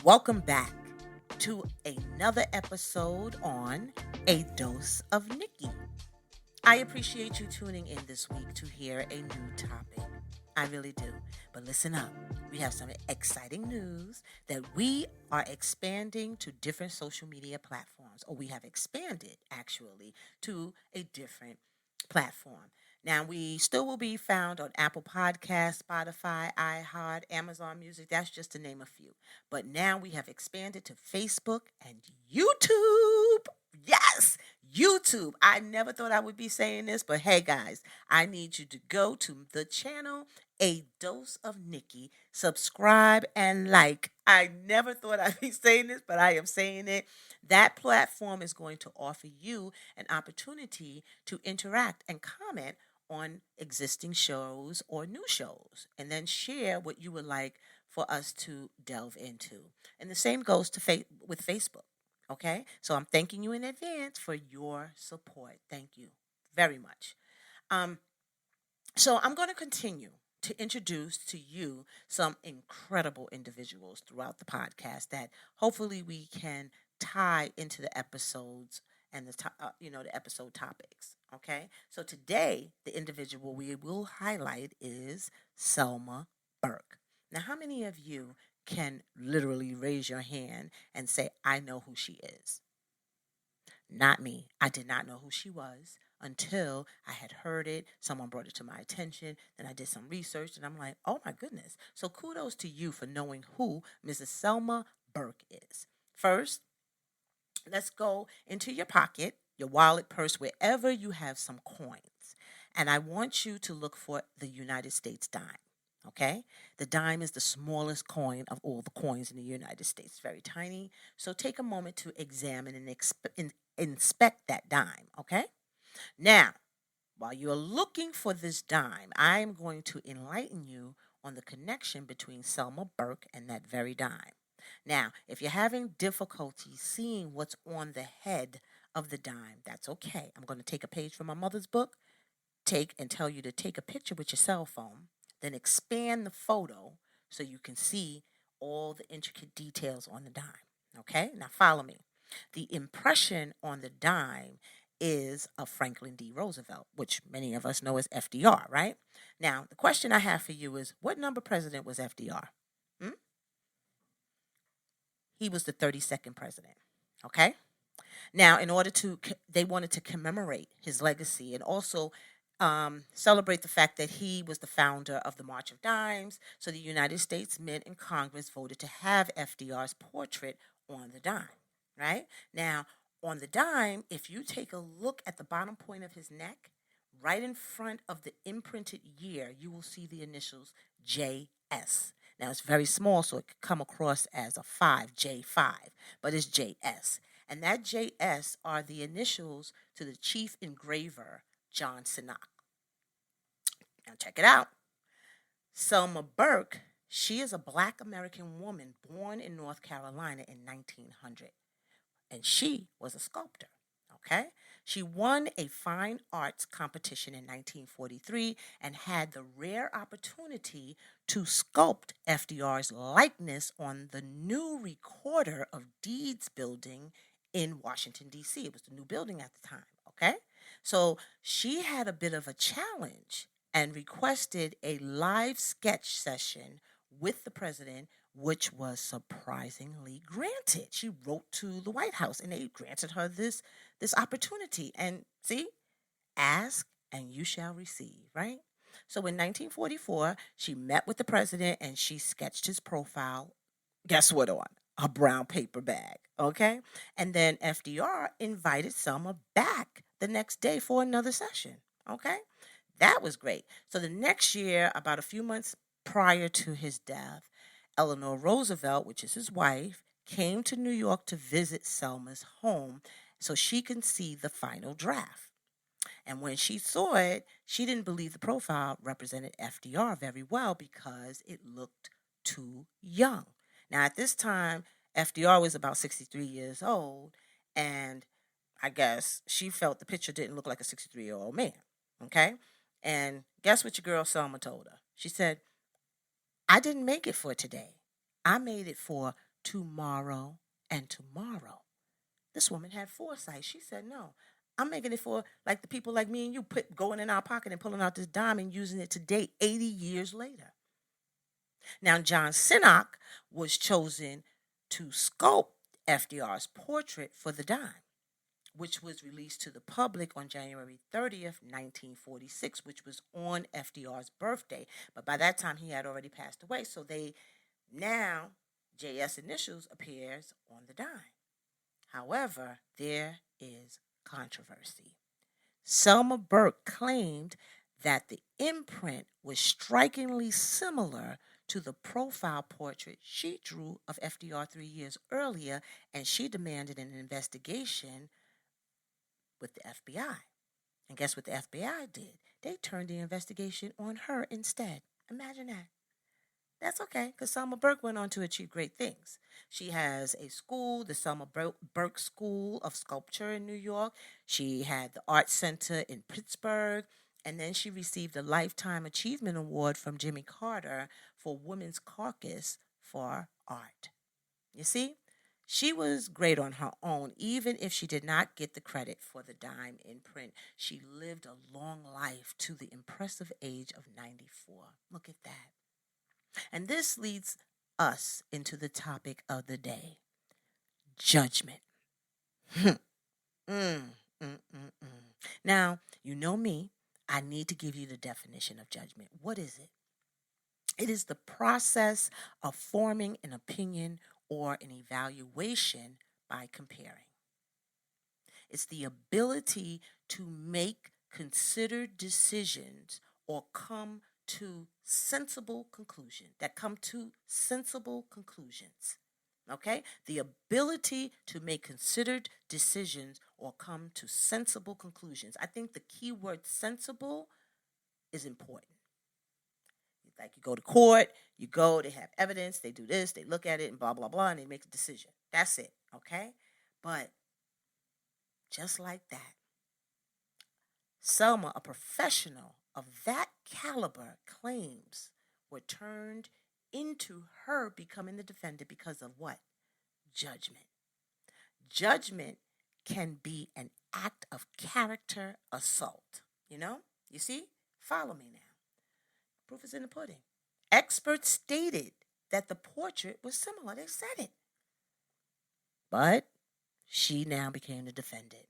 Welcome back to another episode on A Dose of Nikki. I appreciate you tuning in this week to hear a new topic. I really do. But listen up. We have some exciting news that we are expanding to different social media platforms, or we have expanded actually to a different platform. Now, we still will be found on Apple Podcasts, Spotify, iHeart, Amazon Music. That's just to name a few. But now we have expanded to Facebook and YouTube. Yes, YouTube. I never thought I would be saying this, but hey, guys, I need you to go to the channel A Dose of Nikki, subscribe and like. I never thought I'd be saying this, but I am saying it. That platform is going to offer you an opportunity to interact and comment on existing shows or new shows, and then share what you would like for us to delve into. And the same goes to with Facebook. Okay, so I'm thanking you in advance for your support. Thank you very much. Um, so I'm going to continue to introduce to you some incredible individuals throughout the podcast that hopefully we can tie into the episodes and the episode topics. Okay, so today the individual we will highlight is Selma Burke. Now, how many of you can literally raise your hand and say, I know who she is? Not me. I did not know who she was until I had heard it. Someone brought it to my attention. Then I did some research and I'm like, oh my goodness. So kudos to you for knowing who Mrs. Selma Burke is. First, let's go into your pocket, your wallet, purse, wherever you have some coins. And I want you to look for the United States dime. Okay? The dime is the smallest coin of all the coins in the United States. It's very tiny. So take a moment to examine and inspect that dime. Okay? Now, while you're looking for this dime, I am going to enlighten you on the connection between Selma Burke and that very dime. Now, if you're having difficulty seeing what's on the head of the dime, that's okay. I'm going to take a page from my mother's book, take and tell you to take a picture with your cell phone, then expand the photo so you can see all the intricate details on the dime. Okay, now follow me. The impression on the dime is of Franklin D. Roosevelt, which many of us know as FDR, right? Now, the question I have for you is what number president was FDR? Hmm? He was the 32nd president. Okay? Now, they wanted to commemorate his legacy and also celebrate the fact that he was the founder of the March of Dimes. So the United States Mint and Congress voted to have FDR's portrait on the dime, right? Now, on the dime, if you take a look at the bottom point of his neck, right in front of the imprinted year, you will see the initials JS. Now, it's very small, so it could come across as a 5, J5, but it's JS. And that JS are the initials to the chief engraver, John Sinnock. Now, check it out. Selma Burke, she is a black American woman born in North Carolina in 1900. And she was a sculptor. Okay? She won a fine arts competition in 1943 and had the rare opportunity to sculpt FDR's likeness on the new Recorder of Deeds building in Washington, D.C. It was the new building at the time. Okay? So she had a bit of a challenge and requested a live sketch session with the president, which was surprisingly granted. She wrote to the White House and they granted her this opportunity. And see, ask and you shall receive, right? So in 1944, she met with the president and she sketched his profile. Guess what on? A brown paper bag, okay? And then FDR invited Selma back the next day for another session, okay? That was great. So the next year, about a few months prior to his death, Eleanor Roosevelt, which is his wife, came to New York to visit Selma's home so she can see the final draft. And when she saw it, she didn't believe the profile represented FDR very well because it looked too young. Now, at this time, FDR was about 63 years old, and I guess she felt the picture didn't look like a 63-year-old man. Okay? And guess what your girl Selma told her? She said, I didn't make it for today. I made it for tomorrow, and tomorrow. This woman had foresight. She said, no, I'm making it for like the people like me and you going in our pocket and pulling out this dime and using it today, 80 years later. Now, John Sinnock was chosen to sculpt FDR's portrait for the dime, which was released to the public on January 30th, 1946, which was on FDR's birthday. But by that time, he had already passed away. So now JS initials appears on the dime. However, there is controversy. Selma Burke claimed that the imprint was strikingly similar to the profile portrait she drew of FDR 3 years earlier, and she demanded an investigation with the FBI. And guess what the FBI did? They turned the investigation on her instead. Imagine that. That's okay, because Selma Burke went on to achieve great things. She has a school, the Selma Burke School of Sculpture in New York. She had the Art Center in Pittsburgh. And then she received a Lifetime Achievement Award from Jimmy Carter for Women's Caucus for Art. You see, she was great on her own, even if she did not get the credit for the dime imprint. She lived a long life to the impressive age of 94. Look at that. And this leads us into the topic of the day, judgment. mm, mm, mm, mm. Now, you know me. I need to give you the definition of judgment. What is it? It is the process of forming an opinion or an evaluation by comparing. It's the ability to make considered decisions or come to sensible conclusions. Okay? The ability to make considered decisions or come to sensible conclusions. I think the key word sensible is important. Like you go to court, they have evidence, they do this, they look at it and blah, blah, blah, and they make a decision. That's it, okay? But just like that, Selma, a professional of that caliber, claims were turned into her becoming the defendant because of what? Judgment. Judgment can be an act of character assault. You see? Follow me now. Proof is in the pudding. Experts stated that the portrait was similar. They said it. But she now became the defendant.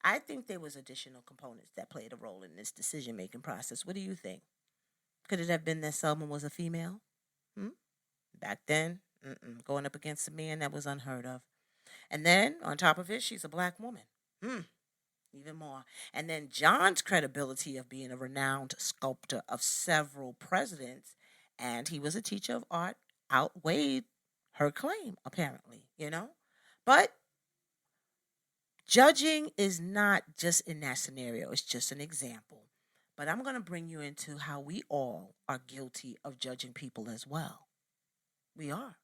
I think there was additional components that played a role in this decision-making process. What do you think? Could it have been that Selma was a female? Back then, going up against a man, that was unheard of. And then, on top of it, she's a black woman. Even more. And then John's credibility of being a renowned sculptor of several presidents, and he was a teacher of art, outweighed her claim, apparently, But judging is not just in that scenario. It's just an example. But I'm going to bring you into how we all are guilty of judging people as well. We are.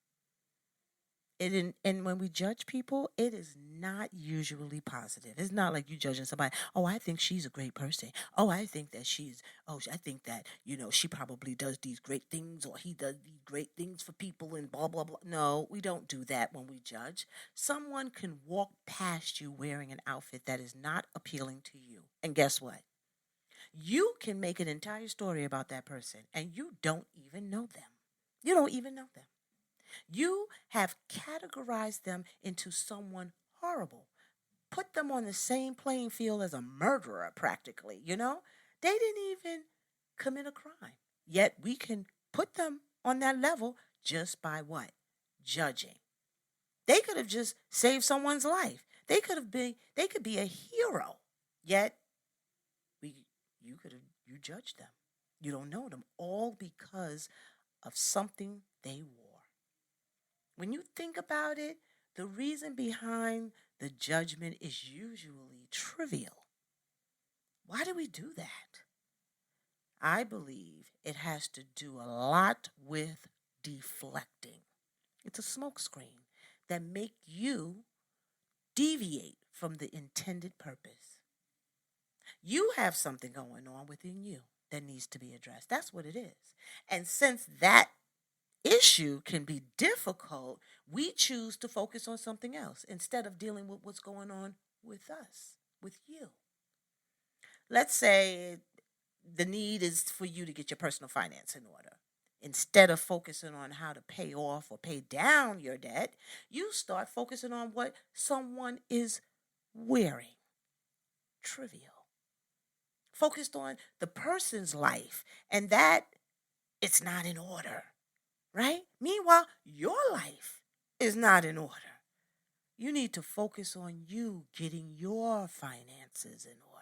And when we judge people, it is not usually positive. It's not like you judging somebody. Oh, I think she's a great person. Oh, I think that I think that, she probably does these great things, or he does these great things for people and blah, blah, blah. No, we don't do that when we judge. Someone can walk past you wearing an outfit that is not appealing to you. And guess what? You can make an entire story about that person, and you don't even know them. You don't even know them. You have categorized them into someone horrible. Put them on the same playing field as a murderer, practically, They didn't even commit a crime. Yet we can put them on that level just by what? Judging. They could have just saved someone's life. They could be a hero. Yet you judge them. You don't know them, all because of something they wore. When you think about it, the reason behind the judgment is usually trivial. Why do we do that? I believe it has to do a lot with deflecting. It's a smokescreen that make you deviate from the intended purpose. You have something going on within you that needs to be addressed. That's what it is. And since that issue can be difficult, we choose to focus on something else instead of dealing with what's going on with us, with you. Let's say the need is for you to get your personal finance in order. Instead of focusing on how to pay off or pay down your debt, you start focusing on what someone is wearing. Trivial. Focused on the person's life and that it's not in order, right? Meanwhile, your life is not in order. You need to focus on you getting your finances in order.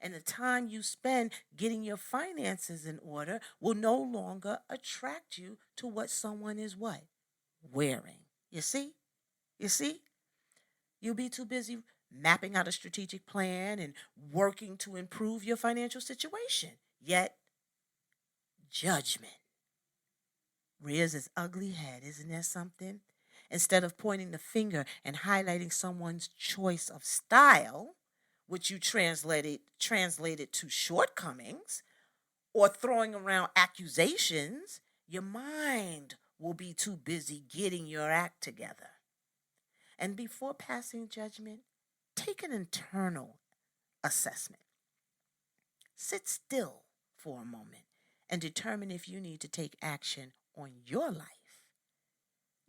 And the time you spend getting your finances in order will no longer attract you to what someone is what? Wearing. You see? You see? You'll be too busy mapping out a strategic plan and working to improve your financial situation. Yet, judgment rears its ugly head. Isn't that something? Instead of pointing the finger and highlighting someone's choice of style, which you translated to shortcomings, or throwing around accusations, your mind will be too busy getting your act together. And before passing judgment, take an internal assessment. Sit still for a moment and determine if you need to take action on your life.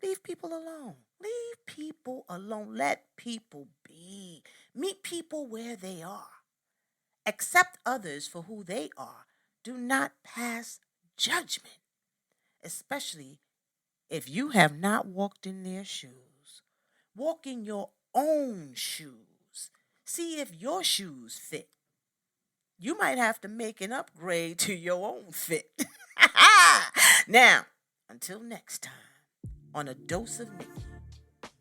Leave people alone. Leave people alone. Let people be. Meet people where they are. Accept others for who they are. Do not pass judgment, especially if you have not walked in their shoes. Walk in your own shoes. See if your shoes fit. You might have to make an upgrade to your own fit. Now, until next time, on A Dose of Nikki,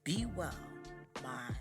be well, my